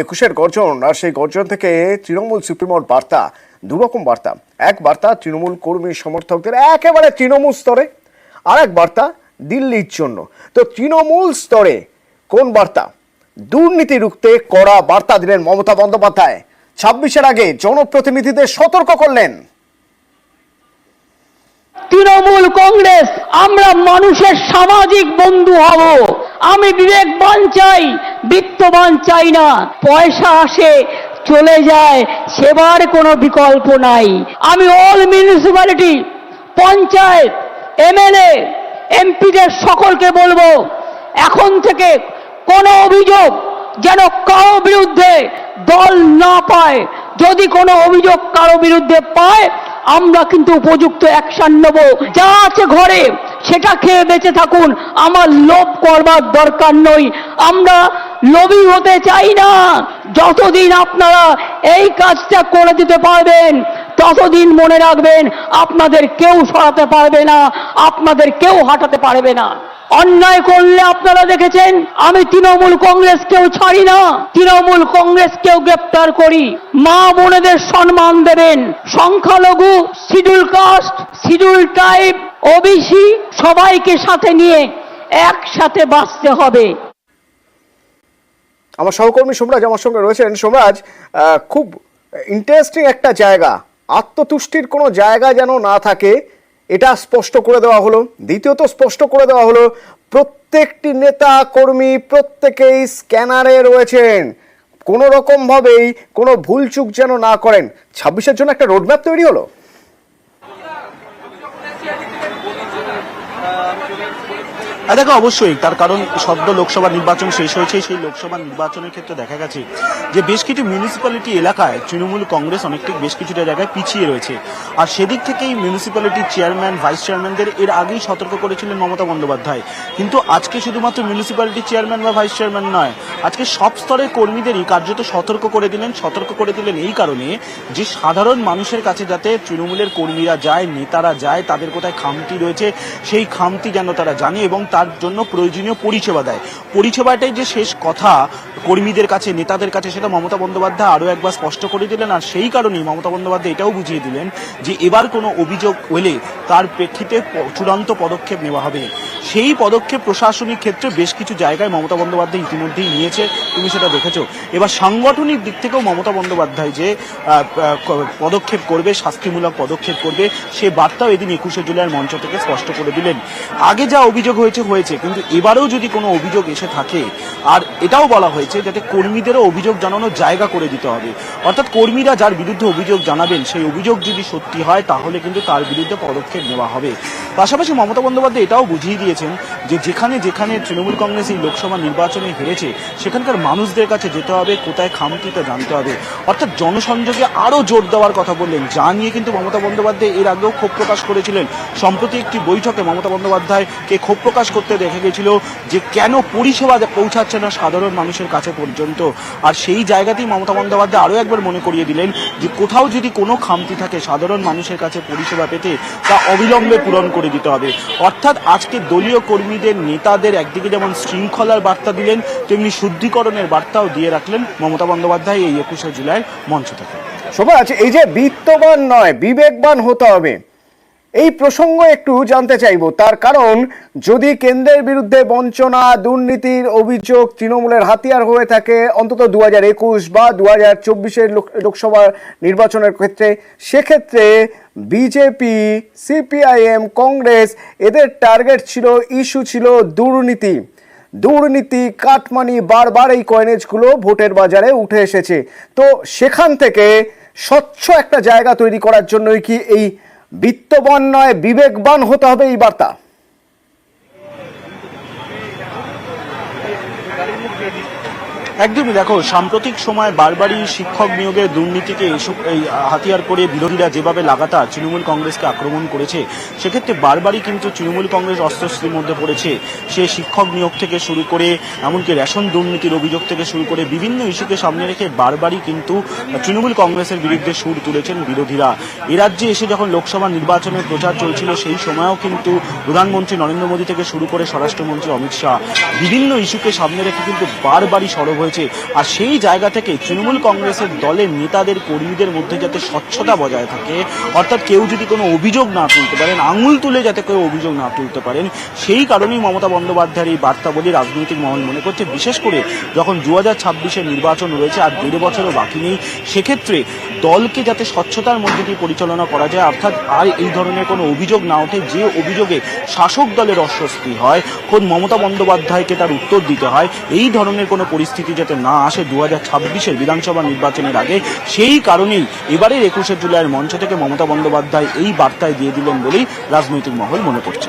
21-এর গর্জন, আর সেই গর্জন থেকে তৃণমূল সুপ্রিমোর বার্তা, দুরকম বার্তা। এক বার্তা তৃণমূল কর্মী সমর্থকদের একেবারে তৃণমূল স্তরে, আর এক বার্তা দিল্লির জন্য। তো তৃণমূল স্তরে কোন বার্তা? দুর্নীতি রুখতে কড়া বার্তা দিলেন মমতা বন্দ্যোপাধ্যায়। 26-এর আগে জনপ্রতিনিধিদের সতর্ক করলেন। তৃণমূল কংগ্রেস আমরা মানুষের সামাজিক বন্ধু হব। আমি বিবেকবান চাই, বিত্তবান চাই না। পয়সা আসে চলে যায়, সেবার কোনো বিকল্প নাই। আমি অল মিউনিসিপ্যালিটি, পঞ্চায়েত, এমএলএ, এমপিদের সকলকে বলবো, এখন থেকে কোনো অভিযোগ যেন কারো বিরুদ্ধে দল না পায়। যদি কোনো অভিযোগ কারো বিরুদ্ধে পায়, আমরা কিন্তু উপযুক্ত অ্যাকশন নেব। যা আছে ঘরে সেটা খেয়ে বেঁচে থাকুন, আমার লোভ করবার দরকার নই। আমরা লোভী হতে চাই না। যতদিন আপনারা এই কাজটা করে দিতে পারবেন, ততদিন মনে রাখবেন আপনাদের কেউ সরাতে পারবে না, আপনাদের কেউ হাঁটাতে পারবে না। অন্যায় করলে আপনারা দেখেছেন আমি তৃণমূল কংগ্রেসকেও ছাড়ি না, তৃণমূল কংগ্রেসকেও গ্রেপ্তার করি। মা বোনেদের সম্মান দেবেন। সংখ্যালঘু, schedule caste, schedule tribe, OBC সবাইকে সাথে নিয়ে একসাথে বাঁচতে হবে। আমার সহকর্মী সোমরাজ আমার সঙ্গে রয়েছেন। সোমরাজ, খুব ইন্টারেস্টিং একটা জায়গা, আত্মতুষ্টির কোনো জায়গা যেন না থাকে, এটা স্পষ্ট করে দেওয়া হলো। দ্বিতীয়ত স্পষ্ট করে দেওয়া হলো প্রত্যেকটি নেতা কর্মী প্রত্যেকেই স্ক্যানারে রয়েছেন, কোনো রকমভাবেই কোনো ভুলচুক যেন না করেন। 26-এর জন্য একটা রোডম্যাপ তৈরি হলো। দেখো, অবশ্যই তার কারণ সদ্য লোকসভা নির্বাচন শেষ হয়েছে। সেই লোকসভা নির্বাচনের ক্ষেত্রে দেখা গেছে যে বেশ কিছু মিউনিসিপ্যালিটি এলাকায় তৃণমূল কংগ্রেস অনেকটা বেশ কিছুটা জায়গায় পিছিয়ে রয়েছে। আর সেদিক থেকেই মিউনিসিপ্যালিটি চেয়ারম্যান, ভাইস চেয়ারম্যানদের এর আগেই সতর্ক করেছিলেন মমতা বন্দ্যোপাধ্যায়। কিন্তু আজকে শুধুমাত্র মিউনিসিপ্যালিটি চেয়ারম্যান বা ভাইস চেয়ারম্যান নয়, আজকে সব স্তরের কর্মীদেরই কার্যত সতর্ক করে দিলেন এই কারণে যে সাধারণ মানুষের কাছে যাতে তৃণমূলের কর্মীরা যায়, নেতারা যায়, তাদের কোথায় খামতি রয়েছে সেই খামতি যেন তারা জানে এবং তার জন্য প্রয়োজনীয় পরিষেবা দেয়। পরিষেবাটাই যে শেষ কথা কর্মীদের কাছে, নেতাদের কাছে, সেটা মমতা বন্দ্যোপাধ্যায় আরও একবার স্পষ্ট করে দিলেন। আর সেই কারণেই মমতা বন্দ্যোপাধ্যায় এটাও বুঝিয়ে দিলেন যে এবার কোনো অভিযোগ এলে তার প্রেক্ষিতে চূড়ান্ত পদক্ষেপ নেওয়া হবে। সেই পদক্ষেপ প্রশাসনিক ক্ষেত্রে বেশ কিছু জায়গায় মমতা বন্দ্যোপাধ্যায় ইতিমধ্যেই নিয়েছে, তুমি সেটা দেখেছো। এবার সাংগঠনিক দিক থেকেও মমতা বন্দ্যোপাধ্যায় যে পদক্ষেপ করবে, শাস্তিমূলক পদক্ষেপ করবে, সে বার্তাও এদিন 21শে জুলাইয়ের মঞ্চ থেকে স্পষ্ট করে দিলেন। আগে যা অভিযোগ হয়েছে, কিন্তু এবারেও যদি কোনো অভিযোগ এসে থাকে, আর এটাও বলা হয়েছে যাতে কর্মীদেরও অভিযোগ জানানোর জায়গা করে দিতে হবে। অর্থাৎ কর্মীরা যার বিরুদ্ধে অভিযোগ জানাবেন, সেই অভিযোগ যদি সত্যি হয় তাহলে কিন্তু তার বিরুদ্ধে পদক্ষেপ নেওয়া হবে। পাশাপাশি মমতা বন্দ্যোপাধ্যায় এটাও বুঝিয়ে দিয়েছেন যে যেখানে যেখানে তৃণমূল কংগ্রেস এই লোকসভা নির্বাচনে হেরেছে সেখানকার মানুষদের কাছে যেতে হবে, কোথায় খামতিটা জানতে হবে। অর্থাৎ জনসংযোগে আরও জোর দেওয়ার কথা বললেন, যা নিয়ে কিন্তু মমতা বন্দ্যোপাধ্যায় এর আগেও ক্ষোভ প্রকাশ করেছিলেন। সম্প্রতি একটি বৈঠকে মমতা বন্দ্যোপাধ্যায়কে ক্ষোভ প্রকাশ করতে দেখা গেছিল যে কেন পরিষেবা পৌঁছাচ্ছে না সাধারণ মানুষের কাছে পর্যন্ত। আর সেই জায়গাতেই মমতা বন্দ্যোপাধ্যায় আরও একবার মনে করিয়ে দিলেন যে কোথাও যদি কোনো খামতি থাকে সাধারণ মানুষের কাছে পরিষেবা পেতে, তা অবিলম্বে পূরণ করে দিতে হবে। অর্থাৎ আজকে দলীয় কর্মীদের, নেতাদের একদিকে যেমন শৃঙ্খলার বার্তা দিলেন, তেমনি শুদ্ধিকরণের বার্তাও দিয়ে রাখলেন মমতা বন্দ্যোপাধ্যায় এই 21শে জুলাইয়ের মঞ্চ থেকে। সবাই এই যে বিত্তবান নয় বিবেকবান হতে হবে, এই প্রসঙ্গ একটু জানতে চাইবো। তার কারণ যদি কেন্দ্রের বিরুদ্ধে বঞ্চনা, দুর্নীতির অভিযোগ তৃণমূলের হাতিয়ার হয়ে থাকে অন্তত 2021 বা 2024-এর লোকসভা নির্বাচনের ক্ষেত্রে, সেক্ষেত্রে বিজেপি, সিপিআইএম, কংগ্রেস এদের টার্গেট ছিল, ইস্যু ছিল দুর্নীতি, কাটমানি। বারবার এই কয়েনেজগুলো ভোটের বাজারে উঠে এসেছে। তো সেখান থেকে স্বচ্ছ একটা জায়গা তৈরি করার জন্যই কি এই বিত্তবান নয় বিবেকবান হতে হবে এই বার্তা? একদমই। দেখো, সাম্প্রতিক সময় বারবারই শিক্ষক নিয়োগের দুর্নীতিকে হাতিয়ার করে বিরোধীরা যেভাবে লাগাতার তৃণমূল কংগ্রেসকে আক্রমণ করেছে, সেক্ষেত্রে বারবারই কিন্তু তৃণমূল কংগ্রেস অস্ত্রশস্ত্রের মধ্যে পড়েছে। সে শিক্ষক নিয়োগ থেকে শুরু করে এমনকি রেশন দুর্নীতির অভিযোগ থেকে শুরু করে বিভিন্ন ইস্যুকে সামনে রেখে বারবারই কিন্তু তৃণমূল কংগ্রেসের বিরুদ্ধে সুর তুলেছেন বিরোধীরা। এ রাজ্যে এসে যখন লোকসভা নির্বাচনের প্রচার চলছিল, সেই সময়েও কিন্তু প্রধানমন্ত্রী নরেন্দ্র মোদী থেকে শুরু করে স্বরাষ্ট্রমন্ত্রী অমিত শাহ বিভিন্ন ইস্যুকে সামনে রেখে কিন্তু বারবারই সরব হয়েছে। আর সেই জায়গা থেকে তৃণমূল কংগ্রেসের দলের নেতাদের কর্মীদের মধ্যে যাতে স্বচ্ছতা বজায় থাকে, অর্থাৎ কেউ যদি কোনো অভিযোগ না তুলতে পারেন, আঙুল তুলে যাতে কেউ অভিযোগ না তুলতে পারেন, সেই কারণেই মমতা বন্দ্যোপাধ্যায়ের এই বার্তা বলে রাজনৈতিক মহল মনে করছে। বিশেষ করে যখন 2026-এর নির্বাচন রয়েছে আর 1.5 বছরও বাকি নেই, সেক্ষেত্রে দলকে যাতে স্বচ্ছতার মধ্যে দিয়ে পরিচালনা করা যায়, অর্থাৎ আর এই ধরনের কোনো অভিযোগ না ওঠে যে অভিযোগে শাসক দলের অস্বস্তি হয়, খোদ মমতা বন্দ্যোপাধ্যায়কে তার উত্তর দিতে হয়, এই ধরনের কোনো পরিস্থিতি যাতে না আসে 2026-এর বিধানসভা নির্বাচনের আগে, সেই কারণেই এবারের 21শে জুলাইয়ের মঞ্চ থেকে মমতা বন্দ্যোপাধ্যায় এই বার্তায় দিয়ে দিলেন বলেই রাজনৈতিক মহল মনে করছে।